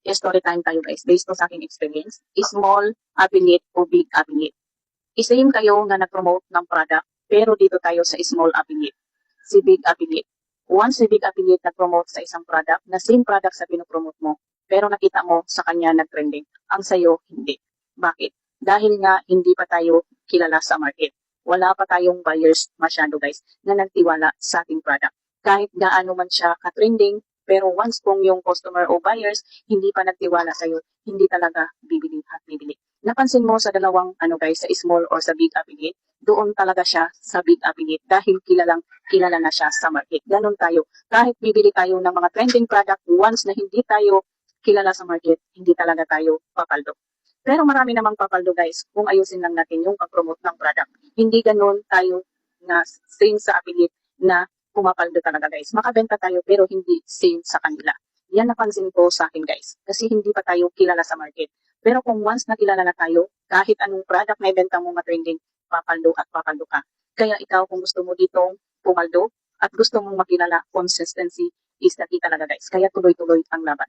Story time tayo guys, based to sa aking experience. Small affiliate o big affiliate. Isa-same kayo na nag-promote ng product, pero dito tayo sa small affiliate, si big affiliate. Once si big affiliate nag-promote sa isang product, na same product sa pinopromote mo, pero nakita mo sa kanya nag-trending, ang sayo hindi. Bakit? Dahil nga hindi pa tayo kilala sa market. Wala pa tayong buyers masyado guys na nagtiwala sa ating product. Kahit gaano man siya ka-trending, pero once kung yung customer o buyers hindi pa nagtiwala sa'yo, hindi talaga bibili at bibili. Napansin mo sa dalawang guys, sa small or sa big affiliate, doon talaga siya sa big affiliate dahil kilala na siya sa market. Ganon tayo. Kahit bibili tayo ng mga trending product, once na hindi tayo kilala sa market, hindi talaga tayo papaldo. Pero marami namang papaldo guys kung ayusin lang natin yung pag-promote ng product. Hindi ganon tayo na same sa affiliate na pumapaldo talaga guys. Makabenta tayo pero hindi same sa kanila. Yan napansin ko sa akin guys. Kasi hindi pa tayo kilala sa market. Pero kung once na kilala na tayo, kahit anong product na ibenta mo matrending, papaldo at papaldo ka. Kaya ikaw kung gusto mo ditong pumaldo at gusto mong makilala, consistency is the key talaga guys. Kaya tuloy-tuloy ang laban.